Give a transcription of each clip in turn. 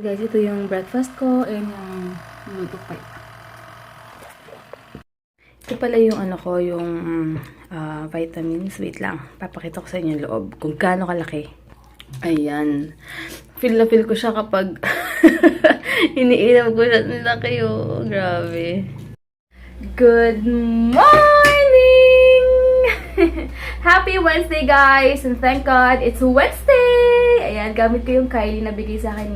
guys, ito yung breakfast ko and yung luto pa. Ito pala yung ano ko, yung vitamins. Wait lang, papakita ko sa inyo yung loob kung gaano kalaki. Ayan. Feel na feel ko siya kapag iniinom ko siya. Ang laki oh. Grabe. Good morning! Happy Wednesday guys! And thank God, it's Wednesday! Ayan, gamit ko yung Kylie na bigay sa akin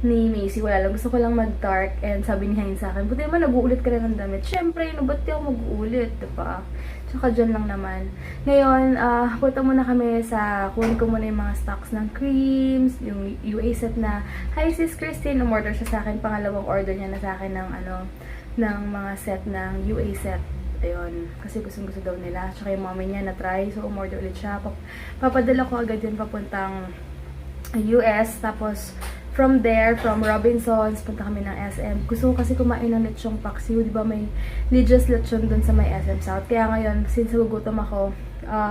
ni Macy. Wala lang, gusto ko lang mag-dark. And sabi niya yun sa akin, buti naman nag-uulit ka rin ng damit. Siyempre, ba't di ako mag-uulit, diba? Tsaka dyan lang naman. Ngayon, punta muna kami kunin ko muna yung mga stocks ng creams, yung UA set na, hi sis Christine, umorder siya sa akin. Pangalawang order niya na sa akin ng mga set ng UA set. Ayun, kasi gusto daw nila. Tsaka yung mami niya na-try, so umorder ulit siya. Papadala ko agad yun papuntang US. Tapos, from Robinsons, punta kami ng SM. Gusto ko kasi kumain ng lechong paksiw. Di ba may Lidia's lechon dun sa may SM South. Kaya ngayon, since nagugutom ako,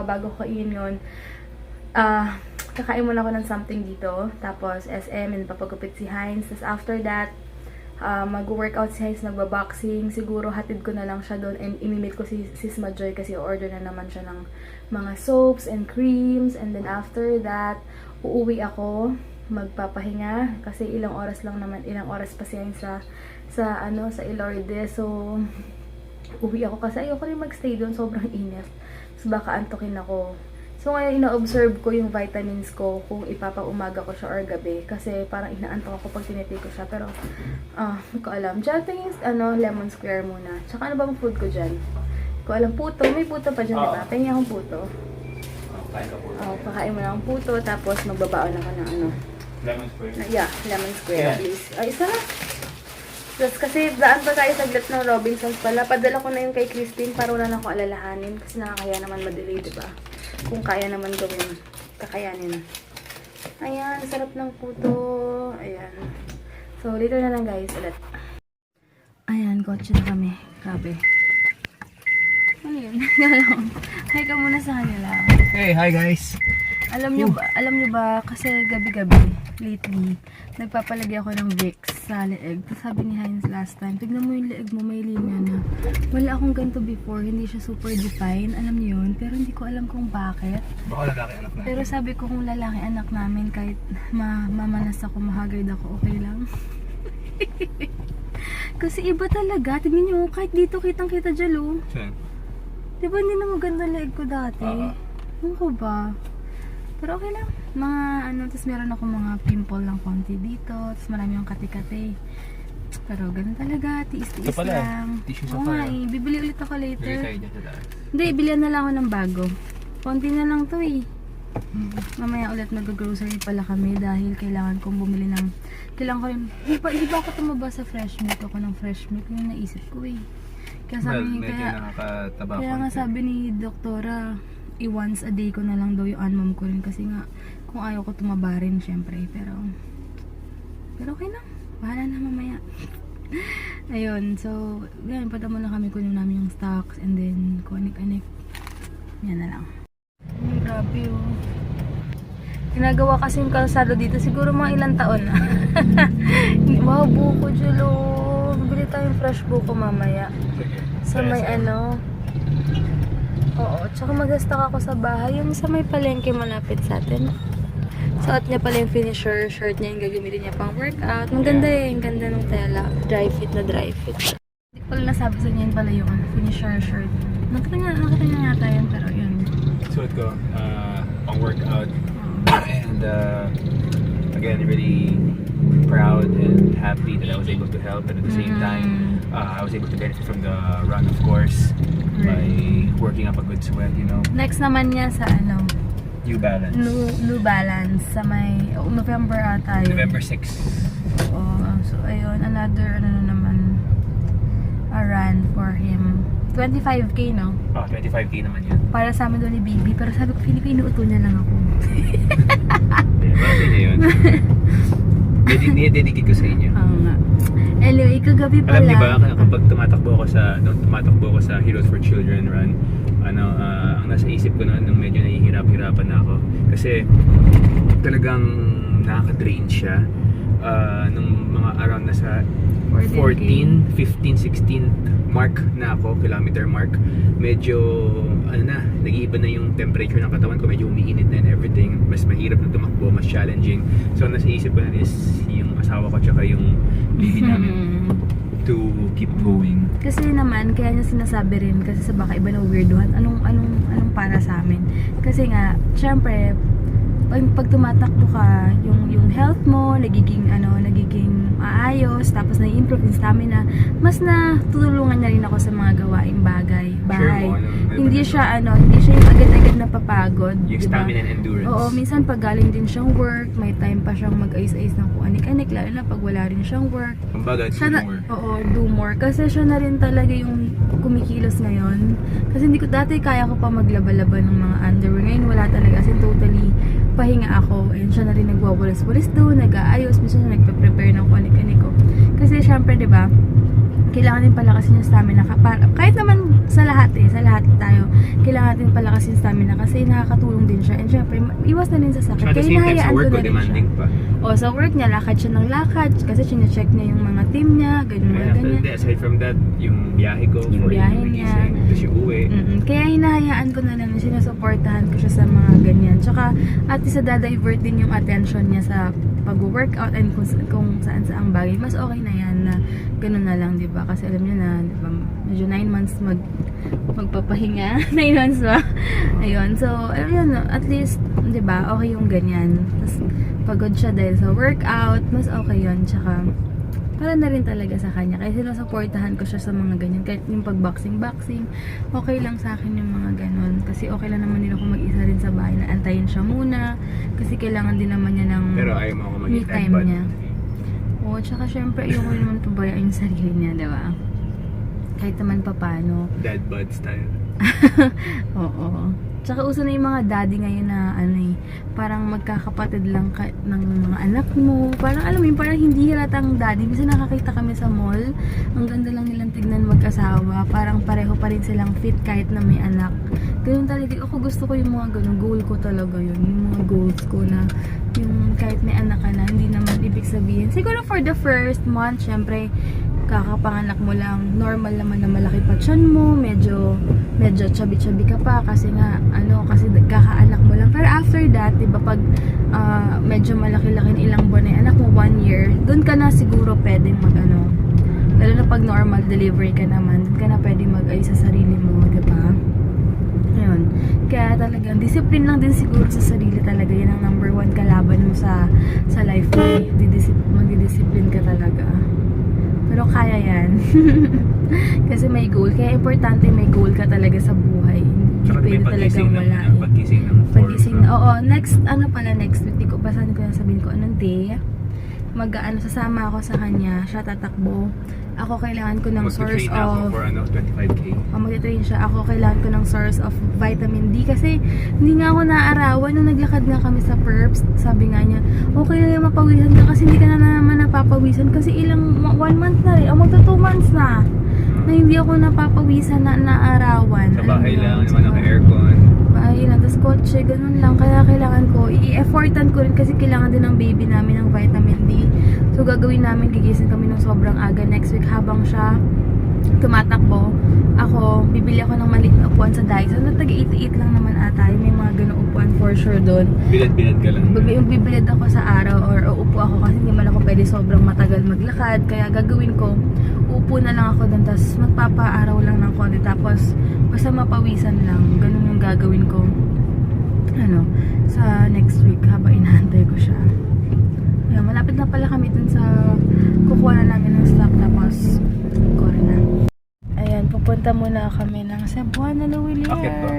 bago ko kain yun, kakain muna ako ng something dito. Tapos, SM, and papagupit si Heinz. Tapos, after that, mag-workout si Heinz, nagbaboxing. Siguro hatid ko na lang siya doon and imimit ko si Sis Majoy kasi order na naman siya ng mga soaps and creams. And then after that, uuwi ako, magpapahinga kasi ilang oras pa siya sa Ilorde. So, uwi ako kasi ayoko rin magstay doon, sobrang init. So, baka antukin ako. So, ngayon, ina-observe ko yung vitamins ko kung ipapaumaga ko siya or gabi. Kasi parang inaantok ako pag tinitake ko siya. Pero, hindi ko alam. Diyan tingin, lemon square muna. Tsaka ano bang food ko dyan? Hindi ko alam. Puto. May puto pa dyan, diba? Tingin akong puto. Pakain mo na akong puto. Tapos, magbabaon ako ng Lemon square? Yeah, lemon square, please. Ay, isa na. Tapos kasi daan pa tayo saglit ng Robinsons pala. Padala ko na yung kay Christine para wala na akong alalahanin. Kasi nakakaya naman ma-delay, diba? Kung kaya naman gawin, kakayanin. Ayan, sarap ng puto. Ayan. So, later na lang guys, ulit. Ayan, kotse na kami. Grabe. Ano yun? Hi ka muna sa kanila. Hey, hi guys! Alam nyo ba, kasi gabi-gabi, lately, nagpapalagay ako ng Vicks sa leeg. Tapos sabi ni Heinz last time, tignan mo yung leeg mo, may linya na. Wala akong ganito before, hindi siya super defined, alam niyo yun, pero hindi ko alam kung bakit. Baka lalaki anak namin. Pero sabi ko kung lalaki anak namin, kahit mamanas ako, mahagard ako, okay lang. Kasi iba talaga, tignan nyo, kahit dito kitang-kita dyan, oh. Diba hindi na maganda leeg ko dati? Ano ko ba? Pero okay lang. Tapos meron ako mga pimple lang konti dito. Tapos marami yung kati-kati. Pero ganun talaga. Tiis-tiis lang. Tissue sa Oo nga eh. Bibili ulit ako later. Hindi, bilihan na lang ako ng bago. Konti na lang to eh. Mamaya ulit mag-grocery pala kami dahil kailangan kong bumili ng... Kailangan ko rin... Hindi ba ako tumaba sa fresh milk? Ako ng fresh milk. Yung naisip ko eh. Kaya nga sabi ni doktora, once a day ko na lang daw yung anmam ko rin kasi nga kung ayaw ko tumaba rin syempre, pero okay na, bahala na mamaya. Ayun, so yan, punta muna kami, kunin namin yung stocks and then kunik-anik, yan na lang. Grabe oh, ginagawa kasi yung kalsado dito siguro mga ilang taon na. Wow, buko Julo, bili tayong fresh buko mamaya sa may oo, tsaka mag-stock ako sa bahay. Yung sa may palengke malapit sa atin. Suot niya pala yung finisher shirt niya, yung gagamitin niya pang workout. Ang ganda eh, ang ganda ng tela. Dry fit na dry fit. Hindi ko lang nasabi sa niya pala yung finisher shirt. Nakita niya yata yun, pero yun. Suot ko, pang workout. And again, really proud and happy that I was able to help, and at the same time I was able to benefit from the run, of course, by working up a good sweat, you know. Next naman niya sa New Balance. New Balance sa may November ata yun. November 6. So ayun, another a run for him. 25k, no? 25k naman yun. Para sa amin doon ni Bibi, pero sabi ko, Philippe, inuuto niya lang ako. Bakit yun? Dedicate ko sa inyo. Oo nga. Anyway, kagabi pala. Alam niyo ba, kapag tumatakbo ako sa Heroes for Children run, ang nasa isip ko noon, nung medyo nahihirap-hirapan na ako. Kasi talagang nakaka-drain siya. nung mga around nasa 14K. 14, 15, 16 mark na ako, kilometer mark, medyo nag-iiba na yung temperature ng katawan ko, medyo umiinit na and everything, mas mahirap na tumakbo, mas challenging. So nasa isip ko na is yung asawa ko tsaka yung baby namin to keep going. Kasi naman, kaya niya sinasabi rin, kasi sa baka iba na weirduhan, anong para sa amin. Kasi nga, syempre, pag tumatakbo ka, yung health mo, nagiging maayos, tapos na-improve yung stamina, mas natutulungan niya rin ako sa mga gawaing bahay. Sure mo, Hindi siya yung agad-agad na papagod. Yung diba? stamina and endurance. Oo, minsan pag galing din siyang work, may time pa siyang mag-ayos-ayos ng kung anik-anik, lalo na pag wala rin siyang work. Kumbaga, Siya do more. Oo, do more. Kasi siya na rin talaga yung kumikilos ngayon. Kasi hindi ko, dati kaya ko pa maglaba-laba ng mga underwear. Ngayon wala talaga. Kasi totally pahinga ako. And siya na rin nagwawalis-walis doon, nag-aayos. Minsan siya nagpe-prepare ng kunik-anik ko. Kasi syempre, di ba, kailangan din palakasin yung stamina. Kahit naman sa lahat tayo, kailangan din palakasin yung stamina kasi nakakatulong din siya. And syempre, iwas na din sa sakit. At the Kaya same time, sa hinahayaan work ko ko, na rin siya. demanding pa. O, sa work niya, lakad siya ng lakad kasi sinecheck niya yung mga team niya, ganyan, And after ganyan. that, aside from that, yung biyahe ko, Yung for biyahe yung niya. magising, tapos yung uwi. Kaya hinahayaan ko na lang, sinusuportahan ko siya sa mga ganyan. Tsaka, at isa dadivert din yung attention niya sa pag-workout and kung saan-saang bagay. Mas okay na yan na ganun na lang, di ba? Kasi alam niyo na, di ba, medyo 9 months magpapahinga. 9 months ba? Ayun. So, ayun, at least, di ba, okay yung ganyan. Tapos, pagod siya dahil sa workout, mas okay yun. Tsaka, para na rin talaga sa kanya. Kaya sinusuportahan ko siya sa mga ganyan. Kahit yung pag-boxing, okay lang sa akin yung mga ganon. Kasi okay lang naman din ako mag-isa rin sa bahay na antayin siya muna. Kasi kailangan din naman niya ng Pero ayaw mo ako me maging time headbutt. niya. Oo, tsaka syempre, ayoko rin naman pabayaan yung sarili niya, diba? Kahit naman papano. Dad bod style. Oo. Tsaka uso na yung mga daddy ngayon na parang magkakapatid lang ng mga anak mo. Parang alam mo yun, parang hindi halatang daddy. Minsan nakakita kami sa mall, ang ganda lang nilang tignan mag-asawa. Parang pareho pa rin silang fit kahit na may anak. Ganun talaga. Ako gusto ko yung mga ganun. Goal ko talaga yun. Yung mga goals ko na yung kahit may anak ka na, hindi naman ibig sabihin. Siguro for the first month, syempre, kakapanganak mo lang, normal naman na malaki pa tiyan mo, medyo chubby-chubby ka pa kasi nga, kasi kakaanak mo lang. Pero after that, diba, pag medyo malaki-laki ilang buwan na yung anak mo, 1 year, dun ka na siguro pwedeng lalo na pag normal delivery ka naman, dun ka na pwedeng mag-ayos sa sarili mo, diba? Ayun. Kaya talagang discipline lang din siguro sa sarili talaga. Yan ang number 1 kalaban mo sa life mo. Magdidiscipline ka talaga. Pero kaya yan. Kasi may goal. Kaya importante may goal ka talaga sa buhay. Hindi Tsaka may pwede pag-gising talagang wala. pag-gising ng 4 Pag-gising na. Oo, next week. Di ko, basahin ko na sabihin ko anong day. Sasama ako sa kanya. Siya tatakbo. Ako kailangan ko ng source Mag-train ako of... for 25K. Mag-train siya. Ako kailangan ko ng source of vitamin D. Kasi hindi nga ako naaarawan. Nung naglakad nga kami sa Perps, sabi nga niya, okay na yung mapawisan ka kasi hindi ka na naman napapawisan. Kasi 1 month na rin. O magto 2 months na hindi ako napapawisan na naarawan. Sa bahay lang, Sa naman naka-aircon. bahay lang. Tapos kotse, ganun lang. Kaya kailangan ko, i-effortan ko rin kasi kailangan din ng baby namin ng vitamin D. So gagawin namin, gigising kami ng sobrang aga next week habang siya tumatakbo. Ako, bibili ako ng maliit na upuan sa Daiso. Taga-88 lang naman ata. May mga ganong upuan for sure doon. Bilad-bilad ka lang. Bibilad ako sa araw or uupo ako kasi hindi man ako pwede sobrang matagal maglakad. Kaya gagawin ko, uupo na lang ako doon. Tapos magpapaaraw lang ng konti. Tapos basta mapawisan lang. Ganun yung gagawin ko. Sa next week habang inaantay ko siya. Ayan, malapit na pala kami dun sa kukuha na namin ng stock. Tapos kuha na. Ayan, pupunta muna kami ng Cebuana Luwilier. Bakit ba?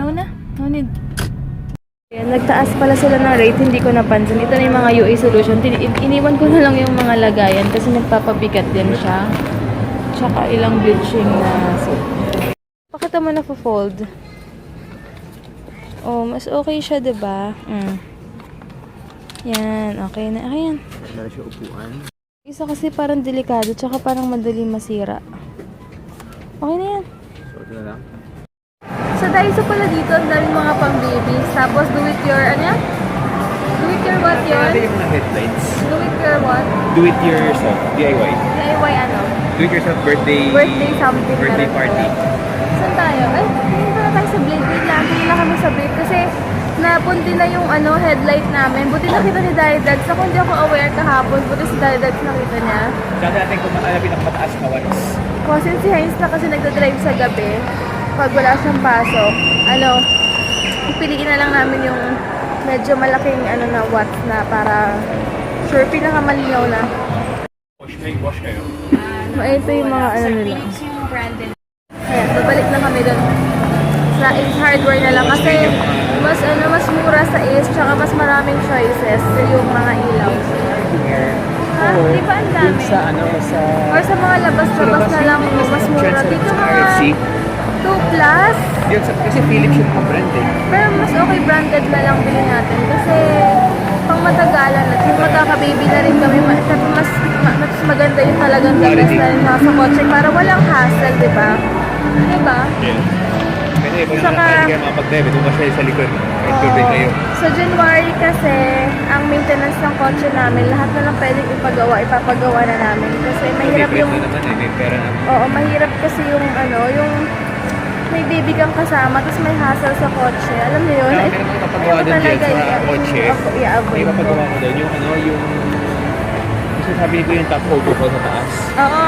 No need. Ayan, nagtaas pala sila ng rate, hindi ko napansin. Ito na yung mga UA solution. Iniwan ko na lang yung mga lagayan kasi nagpapabigat din siya. Tsaka ilang bleaching na soap. Pakita mo na fold. Oh, mas okay siya, diba? Yan, okay na. Ayan. Wala siya upuan. Isa kasi parang delikado, tsaka parang madali masira. Okay na yan. So, ito na lang. Sa Daiso pala dito, ang daming mga pang-babies. Tapos do it your what Ano yun? yung mga headlights? Do it your what? Do it yourself. DIY. DIY ano? Do it yourself birthday Something. birthday meron party. pala. Saan tayo? Ay, hindi pala tayo sa Blade. Wait lang, hindi na kami sa Blade kasi napunti na yung headlight namin. Buti nakita ni Daddy Dads. Ako hindi ako aware kahapon. Buti si Daddy Dads nakita niya. Dati natin kung pinakamataas na ones. Kasi si Heinz na kasi nagdadrive sa gabi. Pag wala siyang pasok, pipiliin na lang namin yung medyo malaking na watts na para sure pinakamalinaw na. Wash kayo. Ito yung mga nila. Philips yung branded. Ayan, babalik na kami doon sa Ace Hardware na lang kasi mas mura sa Ace tsaka mas maraming choices yung mga ilaw. Ha? Di ba ang dami? Sa Or sa mga labas-labas na lang mas mura. Dito mga RFC. 2 plus. Yun, kasi Philips yung mga brand eh. Pero mas okay branded na lang bilhin natin kasi pang matagalan at yung magkaka-baby na rin kami mas maganda yung talagang the best na rin sa kotse para walang hassle, di ba? Di ba? Yeah. Kasi kung Saka- nakakain kayo makapag-drive, ito siya sa likod. Mag-survey kayo. Sa January kasi, ang maintenance ng kotse namin, lahat na lang pwedeng ipapagawa na namin. Kasi mahirap Different yung, na naman eh, may pera na. oo, mahirap kasi yung may baby kang kasama, tapos may hassle sa kotse. Alam niyo yun? Meron kang papagawa doon dyan sa kotse. May i-avoid mo. papagawa ko doon, yung gusto sabi ko yung top overhaul sa taas. Oo.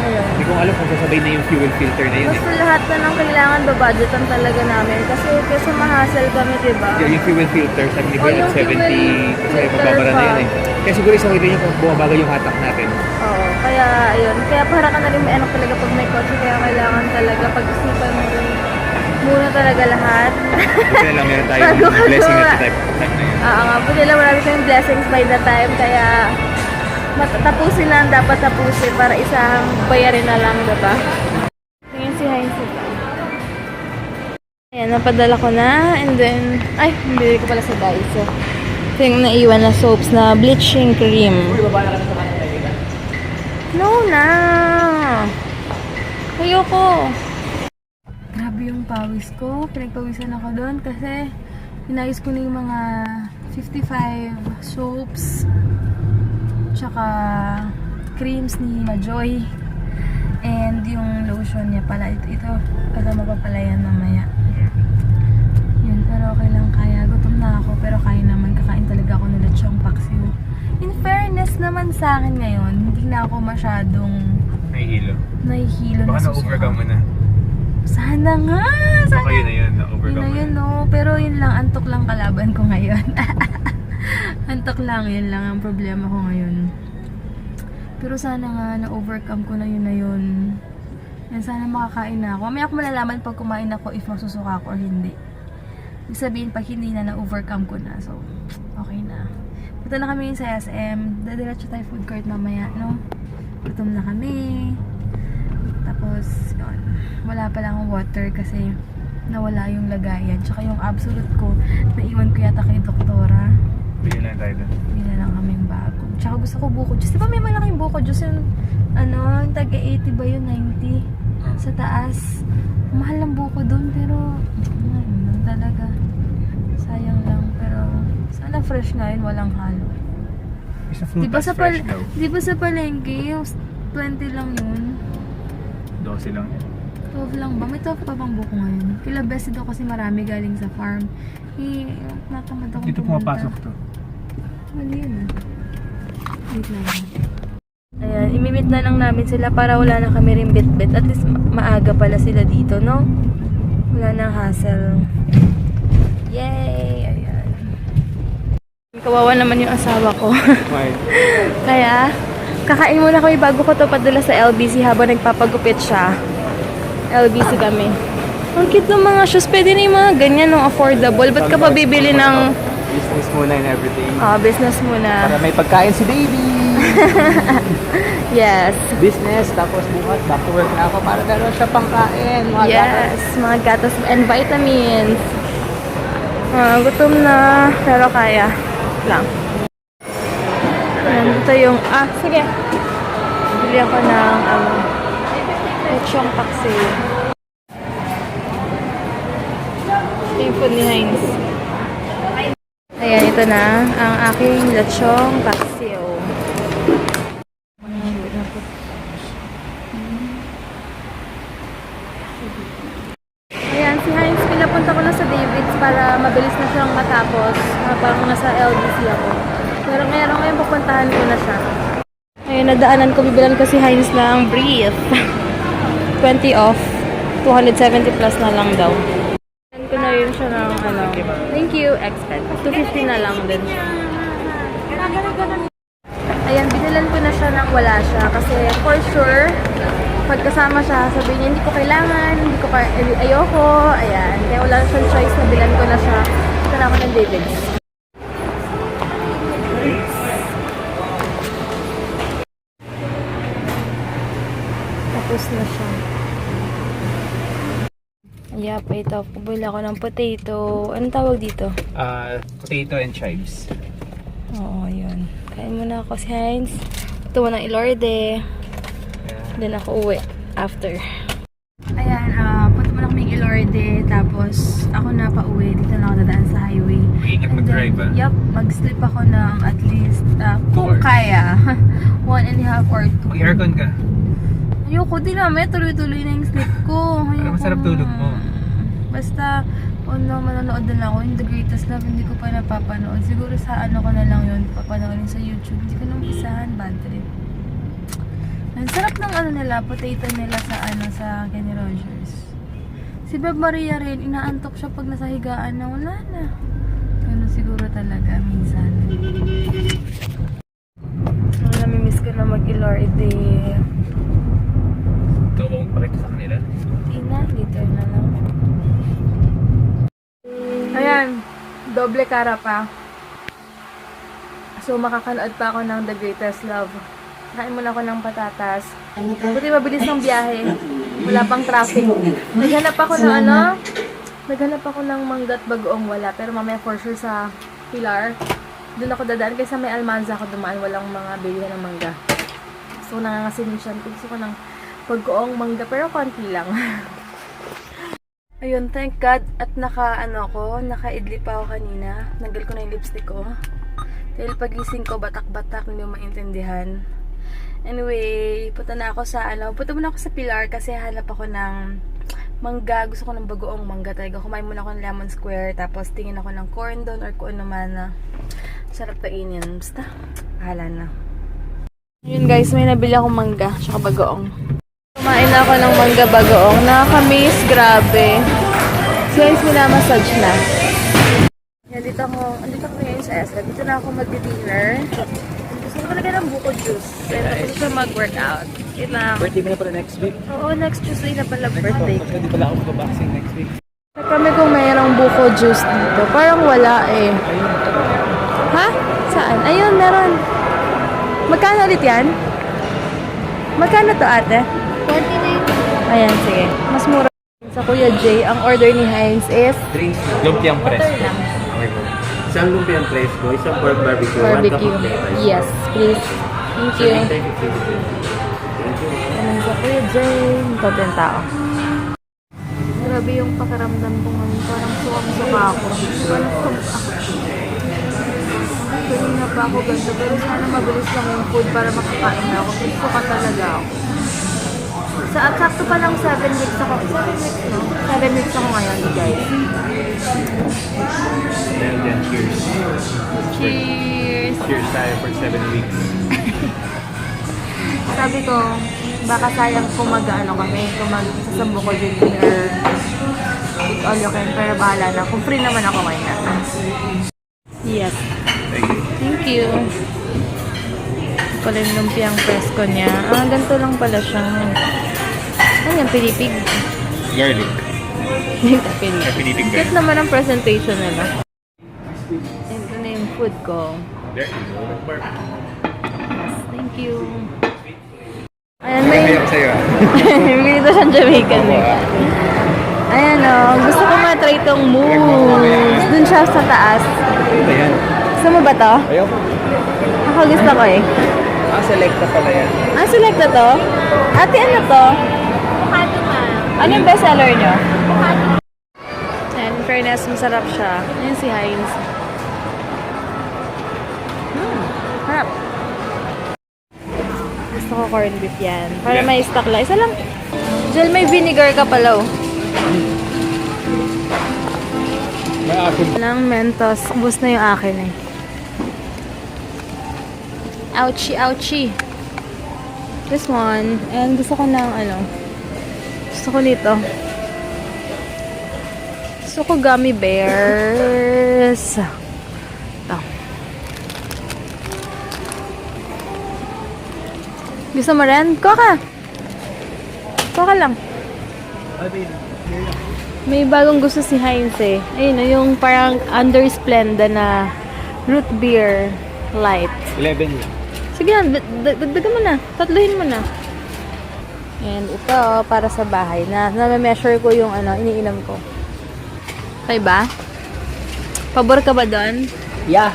Ayun. Hindi ko alam kung sasabay na yung fuel filter na yun eh. Basta lahat na ng kailangan babudgetan talaga namin. Kasi mahassle kami, di ba? Yung fuel filter, sabi ni Oh, Kuya, yung 70, fuel kasi filter magbabara na pa. yun eh. Kaya siguro isang rin yung kung bumabago yung hatak natin. Oo, kaya ayun. Kaya para ka na rin may talaga pag may kotse. Kaya kailangan talaga pag-isipan mo rin muna talaga lahat. Buti na lang meron tayong Bago ka blessing gumawa. at the type na yun. Oo nga, buti lang marami tayong blessings by the time. Kaya tapusin lang dapat tapusin para isang bayarin na lang, diba? Tingin si Heinz ito. Ayan, napadala ko na. And then, bili ko pala sa Daiso. Ito yung naiwan na soaps na bleaching cream. Uy, baba na kami sa kanila tayo. No na! Ayoko! Grabe yung pawis ko. Pinagpawisan ako doon kasi inayos ko na yung mga 55 soaps tsaka creams ni Majoy and yung lotion niya pala. Ito mapapalayan mamaya. Yun, pero okay lang kaya. Gutom na ako pero kaya naman. Kakain talaga ako ng lechong paksiw. In fairness naman sa akin ngayon, hindi na ako masyadong Nahihilo. nahihilo Baka na na-overcome mo na. Sana nga! Sana! Baka yun na yun, Yun na-overcome na mo yun, na. no. Pero yun lang, antok lang kalaban ko ngayon. Antok lang, yun lang ang problema ko ngayon. Pero sana nga, na-overcome ko na yun. And sana makakain na ako. Mamaya ako malalaman pag kumain ako if masusuka ako or hindi. Ibig sabihin, pag hindi na, na-overcome ko na. So, okay na. Punta na kami sa SM. Dadiretso tayo food court mamaya, no? Gutom na kami. Tapos, yun. Wala pala akong water kasi nawala yung lagayan. Tsaka yung absolute ko, naiwan ko yata kay doktora. Bigyan lang tayo doon. Hindi na lang kaming bago. Tsaka gusto ko buko juice. Di ba may malaking buko juice yung, yung taga 80 ba yun? 90? Sa taas. Mahal ng buko doon, pero, lang talaga. Sayang lang, pero, sana fresh nga yun, walang halo. Isa Di ba sa fresh daw. di ba sa palengke, yung 20 lang yun? 12 lang. 12 lang ba? May 12 pa bang buko ngayon? Kila best daw kasi marami galing sa farm. Natamad ako Dito pumunta. pumapasok to. Mali yun ah. Wait lang. Ayan, imimit na lang namin sila para wala na kami rin bit-bit. At least maaga pala sila dito, no? Wala nang hassle. Yay! Ayan. Kawawa naman yung asawa ko. Why? Kaya, kakain muna kami bago ko to padala sa LBC habang nagpapagupit siya. LBC kami. Ang cute ng mga shoes. Pwede na yung mga ganyan, no? Affordable. Ba't ka pa bibili ng Business muna and everything. business muna? Para may pagkain si baby. Yes. Business, tapos bukas back to work na ako para meron siya pangkain. Mga Yes. Mga gatas and vitamins. Gutom na. Pero kaya. Lang. Nandito yung... sige. Bili ako ng lechong paksiw. Ito yung food ni Heinz. Ayan, ito na ang aking lechong paksiw. Ayan, si Heinz, pinapunta ko na sa David's para mabilis na siyang matapos habang nasa LDC ako. Pero ngayon pupuntahan ko na siya. Ayun, nadaanan ko, bibilan ko si Heinz ng Breathe. 20 off. 270 plus na lang daw. Bibilan ko na rin siya ng ano. Thank you, expect. 250 na lang din. Ayan, binilan ko na siya ng wala siya. Kasi for sure, pagkasama siya, sabihin niya, hindi ko kailangan, ayoko, ayan. Kaya wala na siyang choice na bilan ko na siya. Ito na ako ng David's. Tapos na siya. Yep, ito. Pabili ako ng potato. Anong tawag dito? Potato and chives. Oo, yun. Kain muna ako si Heinz. Ito mo ng Ilorde. Then ako uwi after. Ayan, punta mo na kaming Ilorde. Tapos ako na pa uwi. Dito na ako dadaan sa highway. Mag-ingat mag-drive, ah? Yup, mag-sleep ako ng at least, kung hours. kaya, 1.5 or 2. Mag-aircon ka. Ayoko din naman, tuloy-tuloy na yung sleep ko. Para masarap tulog mo. Basta, manonood na lang ako. Yung The Greatest Love, hindi ko pa napapanood. Siguro sa ano ko na lang yun, papanoodin sa YouTube. Hindi ko nang isahan, bad trip. Ang sarap ng ano nila, potato nila sa ano, sa Kenny Rogers. Si Beb Maria rin, inaantok siya pag nasa higaan na wala na. Ganun siguro talaga, minsan. Namimiss ko na mag-Ilorde. Ito bang pakita sa kanila? Tina, later na lang. Ayan, doble kara pa. So, makakanood pa ako ng The Greatest Love. Kain muna ako ng patatas. Buti mabilis ng biyahe. Wala pang traffic. Naghanap ako ng ano? Naghanap ako ng manggat bagoong wala. Pero mamaya for sure sa Pilar. Doon ako dadaan. Kaysa may Almanza ako dumaan. Walang mga bilihan ng mangga. So, nangangasin siya. Gusto ko ng bagoong mangga. Pero konti lang. Ayun, thank God. At naka-idli pa ako kanina. Nanggal ko na yung lipstick ko. Dahil pagising ko, batak-batak, hindi mo maintindihan. Anyway, punta muna ako sa Pilar kasi hanap ako ng mangga. Gusto ko ng bagoong mangga talaga. Kumain muna ako ng Lemon Square, tapos tingin ako ng corn doon or kung ano man na sarap kainin. Basta, bahala na. Yun guys, may nabili akong mangga, tsaka bagoong. Kumain na ako ng mangga bagoong. Nakakamiss, grabe. So guys, minamassage na. Yan, andito ako ngayon sa ESLA. Dito na ako mag-dinner. Gusto ko talaga ng buko juice. Pero gusto ko mag-workout. Yun lang. Birthday mo na pala next week? Oo, next Tuesday na pala birthday ko. Hindi pala ako mag-boxing next week. Kami kung mayroong buko juice dito. Parang wala eh. Ha? Saan? Ayun, meron. Magkano ulit yan? Magkano to ate? 49. Ayan, sige. Mas mura. Sa Kuya Jay, ang order ni Heinz is Drinks. Lumpiang water presko. lang. Okay po. Isang lumpiang presko, isang pork barbecue, one cup Barbecue. of lettuce. Yes, please. Thank you. Serving time 15 minutes. Thank you. Ayan sa Kuya Jay. Ito din tao. Grabe yung pakiramdam ko ngayon. Parang suwang-suka ako. Kanina pa ako ganda. Pero sana mabilis lang yung food para makakain na ako. Kasi suka talaga ako. Sakto pa lang 7 weeks ako. 7 weeks, no? 7 weeks ako ngayon, guys. Then cheers. Cheers! Cheers tayo for 7 weeks. Sabi ko, baka sayang kung kami, kung magsasambo ko dinner. With all you can, pero bahala na. Kung free naman ako ngayon. Yes. Thank you. Thank you. Ito pala yung lumpiang presko niya. Ganito lang pala siya. Ano yung pinipig? Garlic. Pinipig Cute naman ang presentation nila. Ito na yung food ko. There you go. Yes, thank you. Ayan, may... Ayaw sa'yo. Bili ito siyang Jamaican eh. Ayan o, gusto ko matry itong mousse. Dun siya sa taas. Ayan. Gusto mo ba to? Ayaw po. Ako gusto ko eh. Selecta pala yan. Select na to? Ate, ano to? Ano yung best seller nyo? And in fairness, masarap siya. Ayan si Heinz. Harap. Gusto ko corned beef yan. Para may stock lang. Isa lang. Jel, may vinegar ka pala oh. May akin. Walang Mentos. Ubus na yung akin eh. Ouchie, ouchie. This one. And gusto ko ng ano. Gusto ko nito. Gusto ko gummy bears. Ito. Gusto mo rin? Kuha ka. Kuha ka lang. May bagong gusto si Heinz eh. Ayun, yung parang under Splenda na root beer light. 11 lang. Sige na, dagdagan mo na. Tatluhin mo na. And ito, para sa bahay na na-measure ko yung ano, iniinom ko. Okay ba? Pabor ka ba doon? Yeah.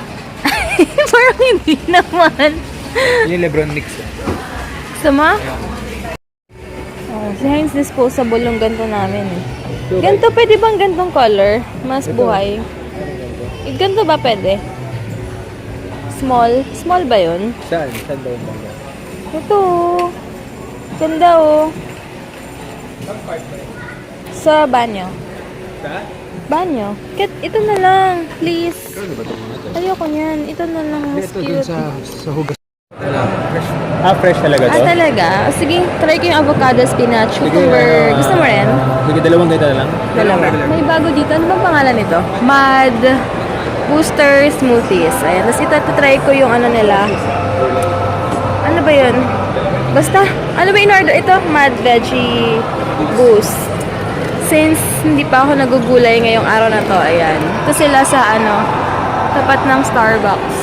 Parang hindi naman. Yung Lebron mix. Gusto mo? Oh, si Heinz disposable yung ganito namin eh. Ganito, pwede bang gantong color? Mas buhay. Eh, ganito ba pwede? Small? Small ba yun? Saan? Saan ba yung bangga? Ito. Ganda oh. Sa banyo. Saan? Banyo. Ito na lang. Please. Ano ba itong mga ito? Ayoko niyan. Ito na lang. Mas Ito dun cute. sa hugas. Fresh. Ah, fresh talaga to? Ah, talaga? O, sige, try ko yung avocado, spinach, cucumber. Gusto mo rin? Sige, dalawang ganito na lang. Dalawa. May bago dito. Ano bang pangalan nito? Mad Booster Smoothies. Ayan. Tapos ito, try ko yung ano nila. Ano ba yun? Basta, ano ba in-order? Ito, Mad Veggie Boost. Since hindi pa ako nagugulay ngayong araw na to, ayan. Ito sila sa ano, tapat ng Starbucks.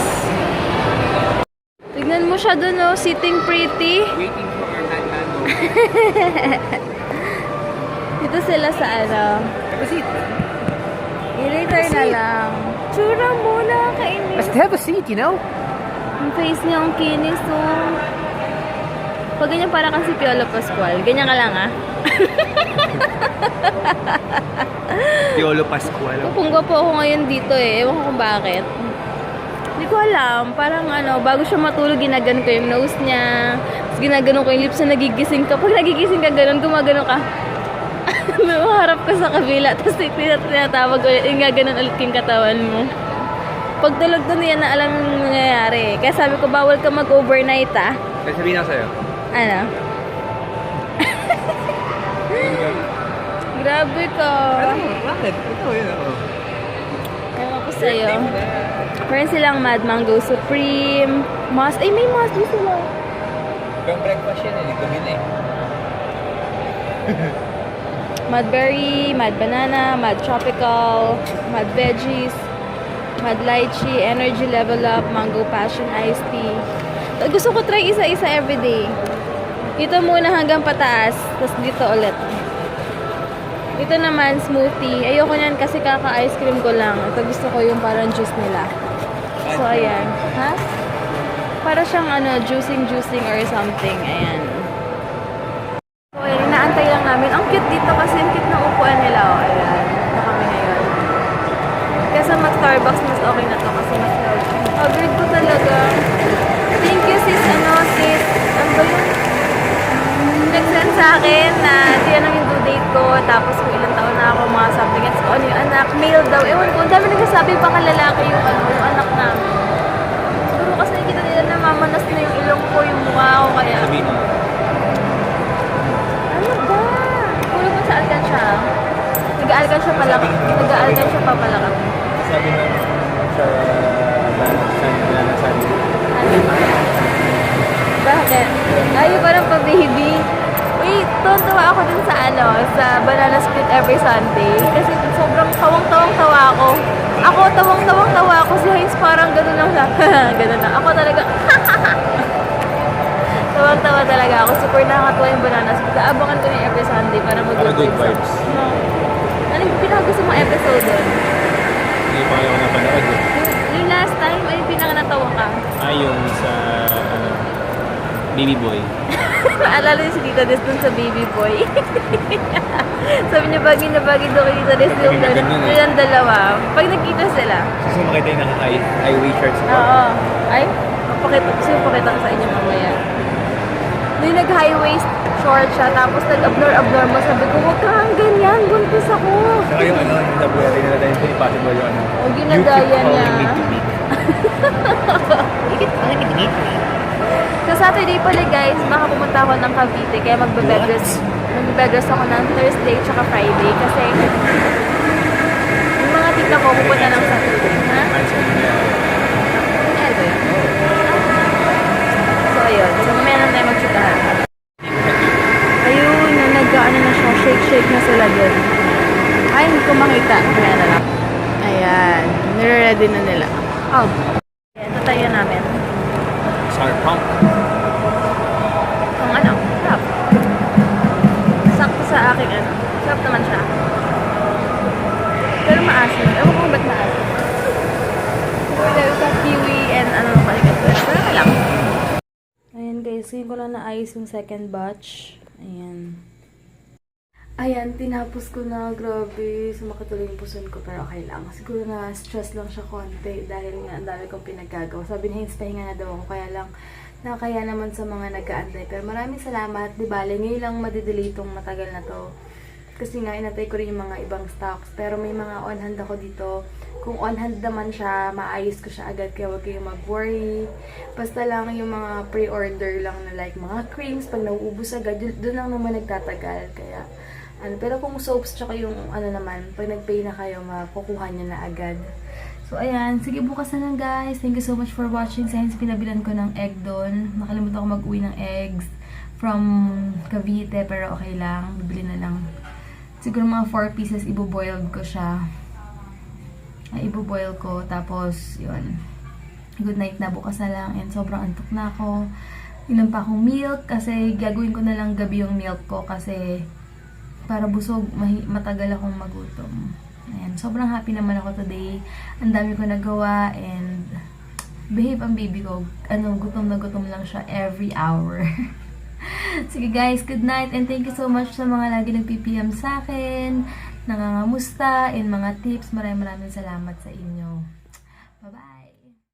Tignan mo siya dun, oh, sitting pretty. Waiting for our hand. Dito sila sa ano. I-later na lang. Tsura muna, kainis. have a seat, you know? Ang face niya ang kinis, oh. Pag ganyan para kang si Piolo Pascual. Ganyan ka lang, ah. Piolo Pascual. Pupunggo po ako ngayon dito, eh. Ewan ko kung bakit. Hindi ko alam. Parang ano, bago siya matulog, ginagano ko yung nose niya. Tapos ginagano ko yung lips na nagigising ka. Pag nagigising ka, ganun, gumagano ka. Maharap ka sa kabila. Tapos tinatawag ko, yung gaganon ulit yung katawan mo. Pag tulog doon, yan na alam yung nangyayari. Kaya sabi ko, bawal ka mag-overnight, ah. Kaya sabihin ako sa'yo. Ano? Grabe ka. Bakit? Ito, yun ako. Ewan ko sa'yo. Meron silang Mad Mango Supreme. Mas, ay may mas din sila. Yung breakfast yan, hindi kami na eh. Mad Berry, Mad Banana, Mad Tropical, Mad Veggies, Mad Lychee, Energy Level Up, Mango Passion Iced Tea. Gusto ko try isa-isa everyday. Dito muna hanggang pataas, tapos dito ulit. Ito naman, smoothie. Ayoko niyan kasi kaka-ice cream ko lang. Ito gusto ko yung parang juice nila. So, ayan. Ha? Para siyang ano, juicing or something. Ayan. So, ayan, inaantay lang namin. Ang cute dito kasi ang cute ng upuan nila. Oh, ayan. Ito kami ngayon. Kesa mag-Starbucks, mas okay na to kasi mas healthy. Favorite ko talaga. Thank you, sis. Sis. Ano ba yun? Nag-send sa akin na di ano yung due date ko, tapos kung ilang taon na ako, mga something else, kung ano yung anak, male daw. Ewan ko, ang dami nagsasabi baka lalaki yung ano, yung anak namin. Siguro kasi nakikita nila na mamanas na yung ilong ko, yung mukha ko, kaya... Sabihin mo. Ano ba? Kulo mo sa alkansya. Nag-aalkansya pala. Nag-aalkansya pa pala kami. Sabi mo sa Ano ba? Bakit? Ay, parang pa-baby. Wait, tuwan-tuwa ako dun sa ano, sa Banana Split every Sunday. Kasi sobrang tawang-tawang-tawa ako. Ako, tawang-tawang-tawa ako. Si Heinz parang gano'n lang siya. Gano'n lang. Ako talaga, tawang-tawa talaga ako. Super nakakatuwa yung Banana Split. Abangan ko na yung every Sunday para mag-good Para good vibes. vibes. No. Ano yung pinakagusto mong episode dun? Hindi pa kayo napanood eh. Yung last time, ay yung pinaka-natawa ka. Yung sa Baby Boy. Maalala niyo si Tita Des dun sa Baby Boy. Sabi niya, bagay na bagay daw kay Tita Des yung ganyan eh. dalawa. Pag nakita sila. Gusto mo makita yung naka-highway shirts ko? Oo. Ay, Papakita ko sa inyo mamaya. May nag-high waist short siya, tapos nag-abnor mo. Sabi ko, huwag kang ganyan, buntis ako. Saka yung yung WRA nila dahil hindi possible yung O, ginagaya niya. Sa Saturday pala guys, baka pumunta ako ng Cavite, kaya magbe-bedrest ako ng Thursday tsaka Friday kasi yung mga tita ko pupunta ng Saturday. Ha? Ano ba yun? So, ayun. So, mamaya na tayo magtsutahan. Ayun, nag-ano na siya. Shake na sila dun. Ay, hindi ko makita. Mamaya na lang. Ayan. Nire-ready na nila. Oh. Ayan, tatayo namin. Sour pump. Kung ano, sarap. Sakto sa aking ano. Sarap naman siya. Pero maasim. Ewan ko kung ba't maasim. Pero sa kiwi and ano palikat ko. Pero lang. Ayan guys, ngayon ko lang naayos yung second batch. Ayan. Ayan, tinapos ko na. Grabe, sumakit ulit yung puson ko pero okay lang. Siguro na stress lang siya konti dahil nga ang dami kong pinagagawa. Sabi ni Hins, pahinga na daw ako. Kaya lang, nakakaya naman sa mga nag-aantay. Pero maraming salamat. Di bale, ngayon lang madidelay itong matagal na to. Kasi nga, inatay ko rin yung mga ibang stocks. Pero may mga on hand ako dito. Kung on hand naman siya, maayos ko siya agad. Kaya huwag kayong mag-worry. Basta lang yung mga pre-order lang na like mga creams. Pag nauubos agad, doon lang naman nagtatagal. Kaya, pero kung soaps tsaka yung ano naman, pag nag-pay na kayo, makukuha niya na agad. So, ayan. Sige, bukas na lang, guys. Thank you so much for watching. Sa pinabilan ko ng egg doon. Nakalimutan ko mag-uwi ng eggs from Cavite. Pero okay lang. Bibili na lang. Siguro mga 4 pieces, ibo-boil ko siya. Ibo-boil ko. Tapos, yun. Good night na. Bukas na lang. And sobrang antok na ako. Inom pa akong milk. Kasi gagawin ko na lang gabi yung milk ko. Kasi para busog, matagal akong magutom. Ayan, sobrang happy naman ako today. Ang dami ko nagawa and behave ang baby ko. Gutom na gutom lang siya every hour. Sige guys, good night and thank you so much sa mga lagi nag-PPM sa akin, nangangamusta, and mga tips. Maraming salamat sa inyo.